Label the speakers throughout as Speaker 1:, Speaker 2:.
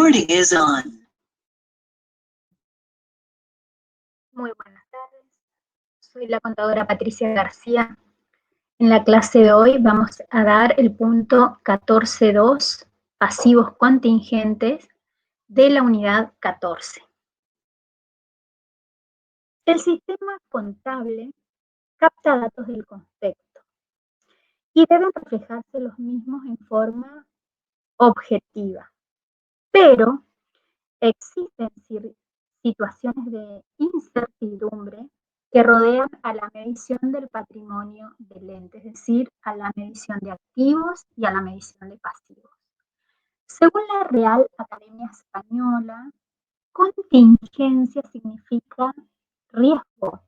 Speaker 1: Recording is on.
Speaker 2: Muy buenas tardes, soy la contadora Patricia García. En la clase de hoy vamos a dar el punto 14.2, pasivos contingentes, de la unidad 14. El sistema contable capta datos del concepto y deben reflejarse los mismos en forma objetiva, pero existen situaciones de incertidumbre que rodean a la medición del patrimonio del ente, es decir, a la medición de activos y a la medición de pasivos. Según la Real Academia Española, contingencia significa riesgo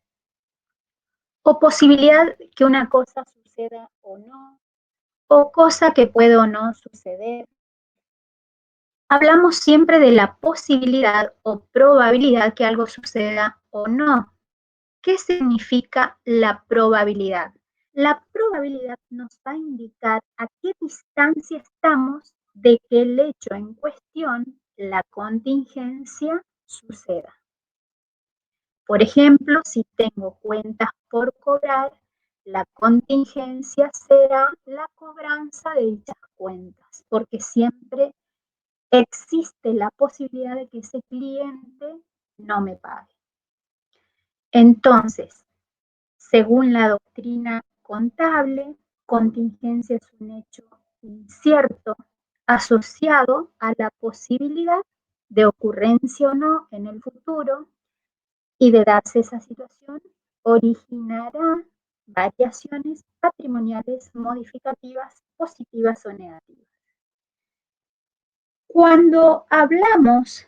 Speaker 2: o posibilidad que una cosa suceda o no, o cosa que puede o no suceder. Hablamos siempre de la posibilidad o probabilidad que algo suceda o no. ¿Qué significa la probabilidad? La probabilidad nos va a indicar a qué distancia estamos de que el hecho en cuestión, la contingencia, suceda. Por ejemplo, si tengo cuentas por cobrar, la contingencia será la cobranza de dichas cuentas, porque siempre existe la posibilidad de que ese cliente no me pague. Entonces, según la doctrina contable, contingencia es un hecho incierto asociado a la posibilidad de ocurrencia o no en el futuro, y de darse esa situación originará variaciones patrimoniales modificativas positivas o negativas. Cuando hablamos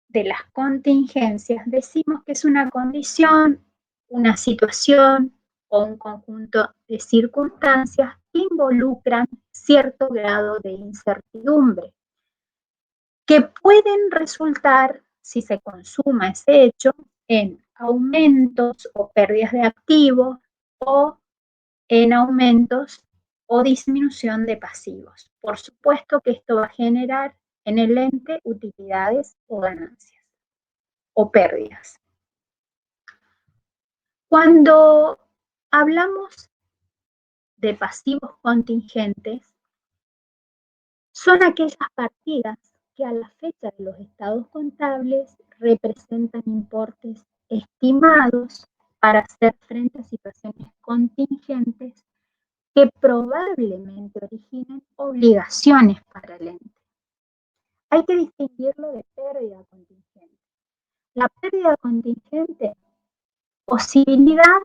Speaker 2: de las contingencias, decimos que es una condición, una situación o un conjunto de circunstancias que involucran cierto grado de incertidumbre, que pueden resultar, si se consuma ese hecho, en aumentos o pérdidas de activos o en aumentos o disminución de pasivos. Por supuesto que esto va a generar en el ente utilidades o ganancias o pérdidas. Cuando hablamos de pasivos contingentes, son aquellas partidas que a la fecha de los estados contables representan importes estimados para hacer frente a situaciones contingentes que probablemente originen obligaciones para el ente. Hay que distinguirlo de pérdida contingente. La pérdida contingente, posibilidad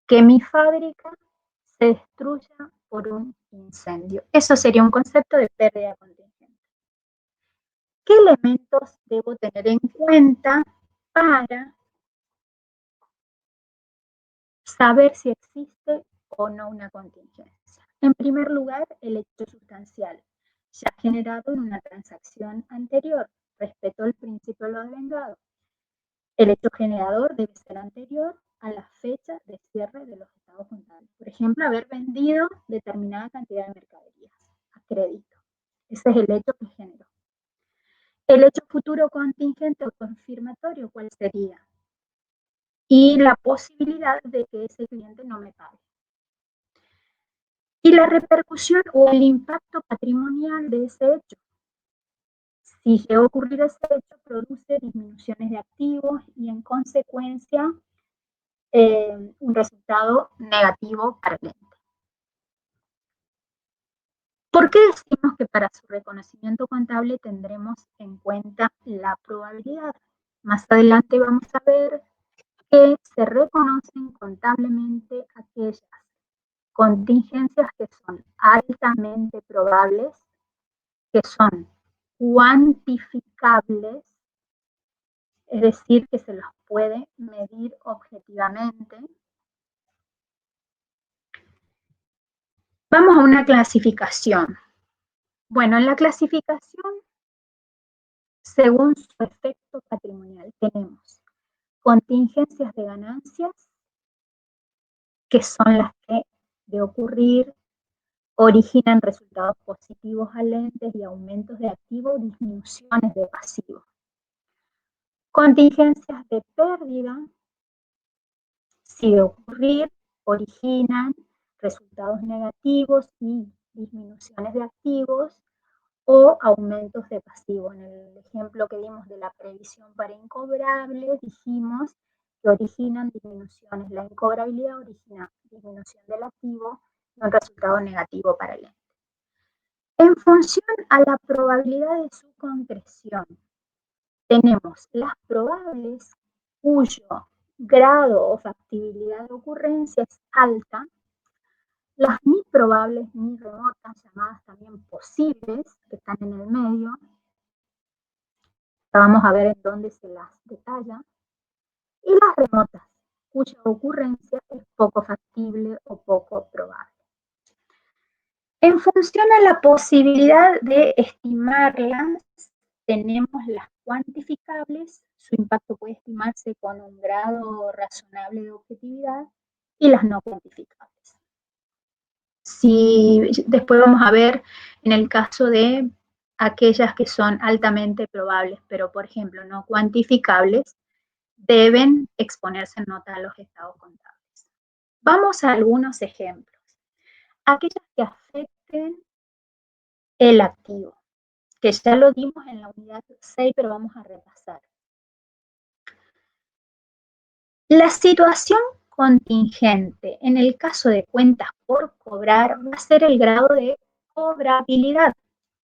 Speaker 2: que mi fábrica se destruya por un incendio. Eso sería un concepto de pérdida contingente. ¿Qué elementos debo tener en cuenta para saber si existe o no una contingencia? En primer lugar, el hecho sustancial, ya generado en una transacción anterior, respecto al principio de lo devengado. El hecho generador debe ser anterior a la fecha de cierre de los estados contables. Por ejemplo, haber vendido determinada cantidad de mercaderías a crédito. Ese es el hecho que generó. El hecho futuro contingente o confirmatorio, ¿cuál sería? Y la posibilidad de que ese cliente no me pague. Y la repercusión o el impacto patrimonial de ese hecho. Si llega a ocurrir ese hecho, produce disminuciones de activos y en consecuencia un resultado negativo para el ente. ¿Por qué decimos que para su reconocimiento contable tendremos en cuenta la probabilidad? Más adelante vamos a ver que se reconocen contablemente aquellas contingencias que son altamente probables, que son cuantificables, es decir, que se los puede medir objetivamente. Vamos a una clasificación. Bueno, en la clasificación, según su efecto patrimonial, tenemos contingencias de ganancias, que son las que, de ocurrir, originan resultados positivos al ente y aumentos de activo o disminuciones de pasivo. Contingencias de pérdida, si de ocurrir, originan resultados negativos y disminuciones de activos o aumentos de pasivo. En el ejemplo que dimos de la previsión para incobrables, dijimos que originan disminuciones. La incobrabilidad origina disminución del activo y un resultado negativo para el ente. En función a la probabilidad de su concreción, tenemos las probables cuyo grado o factibilidad de ocurrencia es alta, las ni probables ni remotas, llamadas también posibles, que están en el medio. Vamos a ver en dónde se las detalla. Y las remotas, cuya ocurrencia es poco factible o poco probable. En función a la posibilidad de estimarlas, tenemos las cuantificables, su impacto puede estimarse con un grado razonable de objetividad, y las no cuantificables. Después vamos a ver en el caso de aquellas que son altamente probables, pero por ejemplo no cuantificables, deben exponerse en nota a los estados contables. Vamos a algunos ejemplos. Aquellas que afecten el activo, que ya lo dimos en la unidad 6, pero vamos a repasar. La situación contingente en el caso de cuentas por cobrar va a ser el grado de cobrabilidad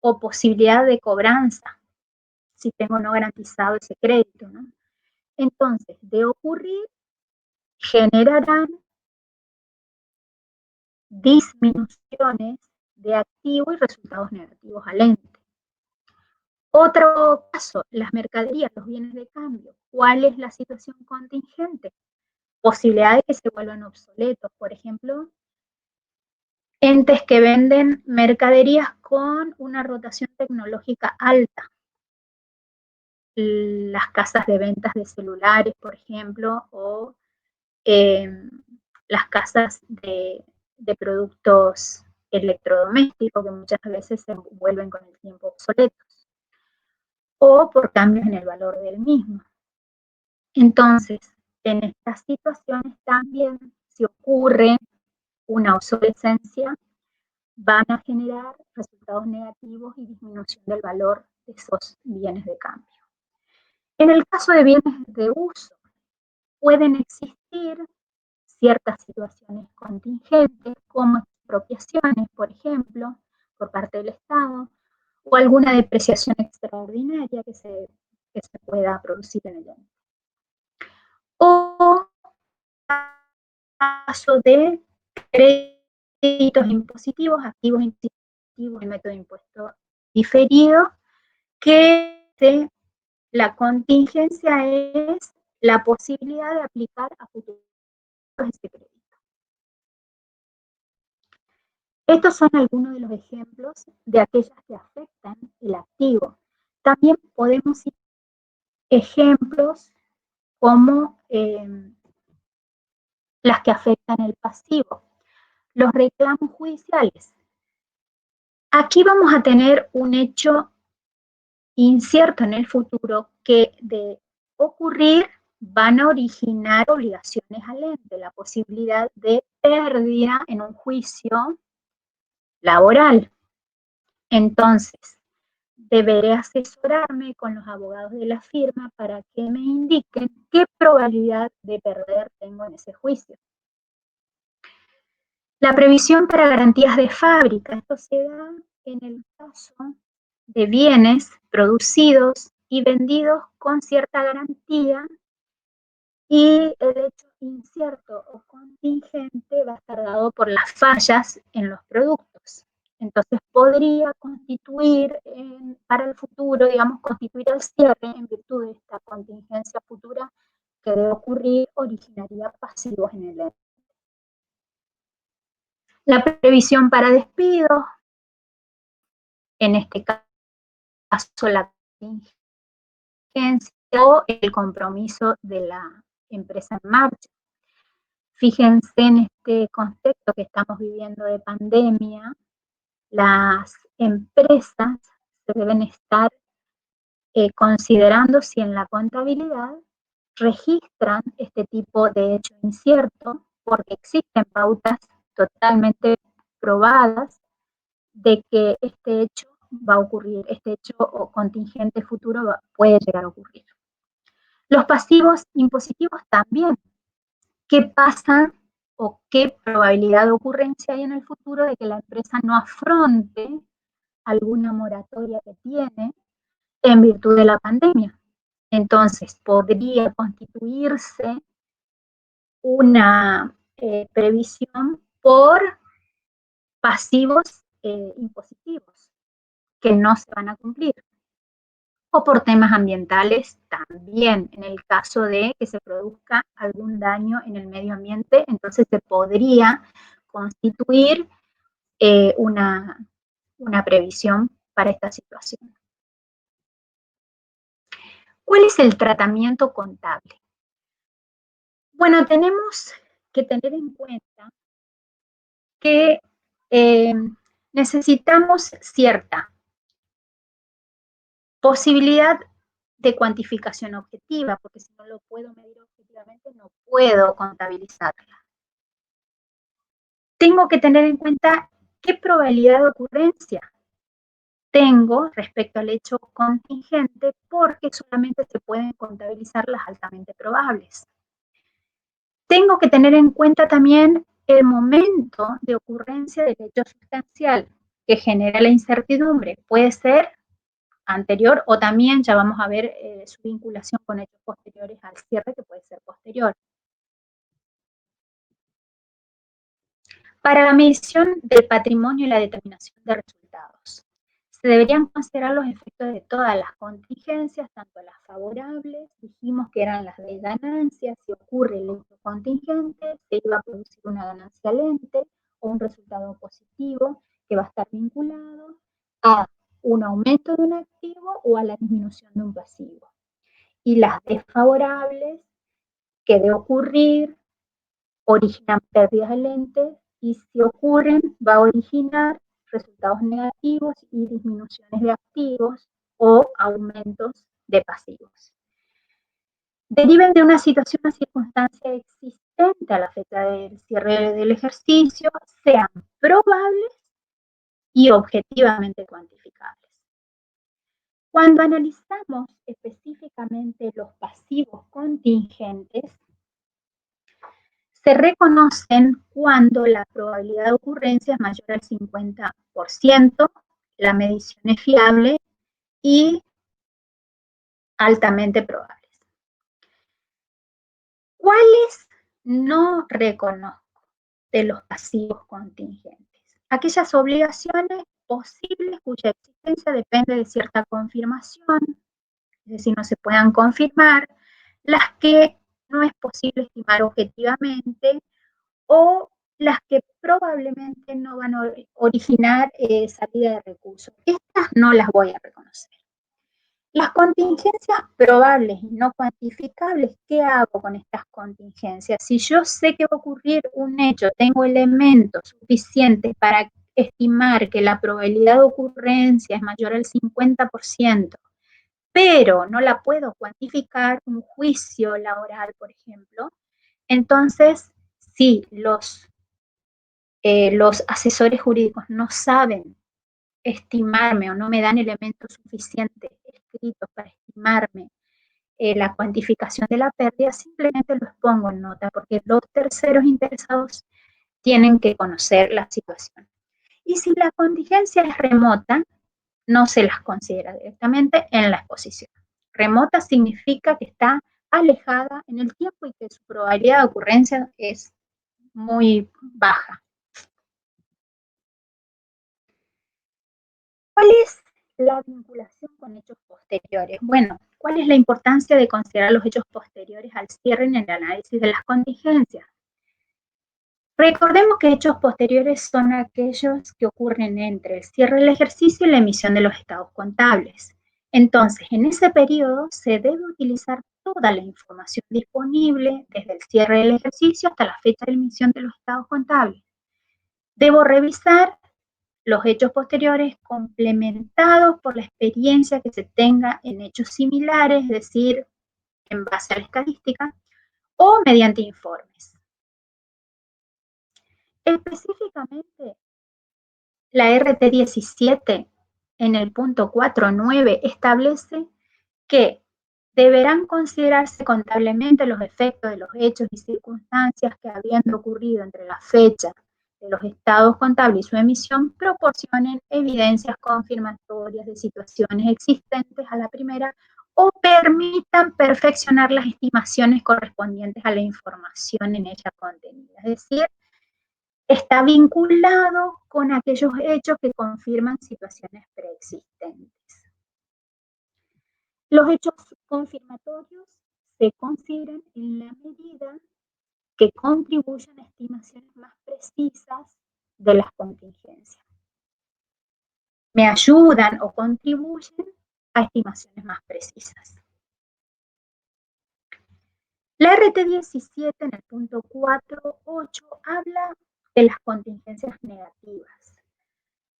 Speaker 2: o posibilidad de cobranza, si tengo no garantizado ese crédito, ¿no? Entonces, de ocurrir, generarán disminuciones de activo y resultados negativos al ente. Otro caso, las mercaderías, los bienes de cambio. ¿Cuál es la situación contingente? Posibilidad de que se vuelvan obsoletos, por ejemplo, entes que venden mercaderías con una rotación tecnológica alta. Las casas de ventas de celulares, por ejemplo, o las casas de productos electrodomésticos que muchas veces se vuelven con el tiempo obsoletos, o por cambios en el valor del mismo. Entonces, en estas situaciones también, si ocurre una obsolescencia, van a generar resultados negativos y disminución del valor de esos bienes de cambio. En el caso de bienes de uso, pueden existir ciertas situaciones contingentes, como expropiaciones, por ejemplo, por parte del Estado, o alguna depreciación extraordinaria que se pueda producir en el ente. O caso de créditos impositivos, activos impositivos, el método de impuesto diferido, que la contingencia es la posibilidad de aplicar a futuros ese crédito. Estos son algunos de los ejemplos de aquellas que afectan el activo. También podemos ir ejemplos como las que afectan el pasivo. Los reclamos judiciales. Aquí vamos a tener un hecho incierto en el futuro que de ocurrir van a originar obligaciones al ente, la posibilidad de pérdida en un juicio laboral. Entonces, deberé asesorarme con los abogados de la firma para que me indiquen qué probabilidad de perder tengo en ese juicio. La previsión para garantías de fábrica. Esto se da en el caso de bienes producidos y vendidos con cierta garantía, y el hecho incierto o contingente va a estar dado por las fallas en los productos. Entonces podría constituir para el futuro, digamos, constituir el cierre en virtud de esta contingencia futura que debe ocurrir, originaría pasivos en el ente. La previsión para despidos, en este caso la contingencia o el compromiso de la empresa en marcha. Fíjense en este contexto que estamos viviendo de pandemia, las empresas se deben estar considerando si en la contabilidad registran este tipo de hecho incierto, porque existen pautas totalmente probadas de que este hecho va a ocurrir, este hecho o contingente futuro puede llegar a ocurrir. Los pasivos impositivos también. ¿Qué pasa o qué probabilidad de ocurrencia hay en el futuro de que la empresa no afronte alguna moratoria que tiene en virtud de la pandemia? Entonces, podría constituirse una previsión por pasivos impositivos que no se van a cumplir. O por temas ambientales también, en el caso de que se produzca algún daño en el medio ambiente, entonces se podría constituir una previsión para esta situación. ¿Cuál es el tratamiento contable? Bueno, tenemos que tener en cuenta que necesitamos cierta posibilidad de cuantificación objetiva, porque si no lo puedo medir objetivamente, no puedo contabilizarla. Tengo que tener en cuenta qué probabilidad de ocurrencia tengo respecto al hecho contingente, porque solamente se pueden contabilizar las altamente probables. Tengo que tener en cuenta también el momento de ocurrencia del hecho sustancial que genera la incertidumbre. Puede ser anterior o también ya vamos a ver su vinculación con hechos posteriores al cierre, que puede ser posterior. Para la medición del patrimonio y la determinación de resultados, se deberían considerar los efectos de todas las contingencias, tanto las favorables, dijimos que eran las de ganancias, si ocurre el hecho contingente, se iba a producir una ganancia lente o un resultado positivo que va a estar vinculado a un aumento de un activo o a la disminución de un pasivo. Y las desfavorables, que de ocurrir, originan pérdidas de lentes y si ocurren va a originar resultados negativos y disminuciones de activos o aumentos de pasivos. Deriven de una situación o circunstancia existente a la fecha del cierre del ejercicio, sean probables y objetivamente cuantificables. Cuando analizamos específicamente los pasivos contingentes, se reconocen cuando la probabilidad de ocurrencia es mayor al 50%, la medición es fiable y altamente probables. ¿Cuáles no reconozco de los pasivos contingentes? Aquellas obligaciones posibles cuya existencia depende de cierta confirmación, es decir, no se puedan confirmar, las que no es posible estimar objetivamente o las que probablemente no van a originar salida de recursos. Estas no las voy a reconocer. Las contingencias probables y no cuantificables, ¿qué hago con estas contingencias? Si yo sé que va a ocurrir un hecho, tengo elementos suficientes para estimar que la probabilidad de ocurrencia es mayor al 50%, pero no la puedo cuantificar, un juicio laboral, por ejemplo, entonces, si los asesores jurídicos no saben estimarme o no me dan elementos suficientes escritos para estimarme la cuantificación de la pérdida, simplemente los pongo en nota porque los terceros interesados tienen que conocer la situación. Y si la contingencia es remota, no se las considera directamente en la exposición. Remota significa que está alejada en el tiempo y que su probabilidad de ocurrencia es muy baja. ¿Cuál es la vinculación con hechos posteriores? Bueno, ¿cuál es la importancia de considerar los hechos posteriores al cierre en el análisis de las contingencias? Recordemos que hechos posteriores son aquellos que ocurren entre el cierre del ejercicio y la emisión de los estados contables. Entonces, en ese periodo se debe utilizar toda la información disponible desde el cierre del ejercicio hasta la fecha de emisión de los estados contables. Debo revisar los hechos posteriores complementados por la experiencia que se tenga en hechos similares, es decir, en base a la estadística, o mediante informes. Específicamente, la RT17 en el punto 4.9 establece que deberán considerarse contablemente los efectos de los hechos y circunstancias que, habiendo ocurrido entre la fecha de los estados contables y su emisión, proporcionen evidencias confirmatorias de situaciones existentes a la primera o permitan perfeccionar las estimaciones correspondientes a la información en ella contenida. Es decir, está vinculado con aquellos hechos que confirman situaciones preexistentes. Los hechos confirmatorios se consideran en la medida que contribuyen a estimaciones más precisas de las contingencias. Me ayudan o contribuyen a estimaciones más precisas. La RT17 en el punto 4.8 habla de las contingencias negativas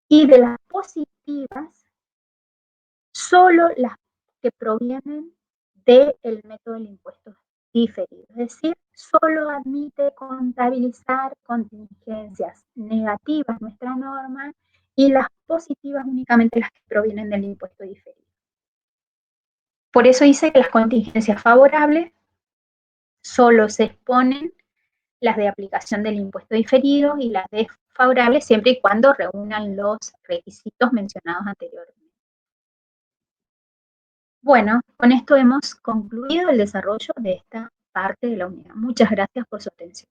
Speaker 2: y de las positivas solo las que provienen del método del impuesto diferido. Es decir, solo admite contabilizar contingencias negativas nuestra norma y las positivas únicamente las que provienen del impuesto diferido. Por eso dice que las contingencias favorables solo se exponen las de aplicación del impuesto diferido y las desfavorables siempre y cuando reúnan los requisitos mencionados anteriormente. Bueno, con esto hemos concluido el desarrollo de esta parte de la unidad. Muchas gracias por su atención.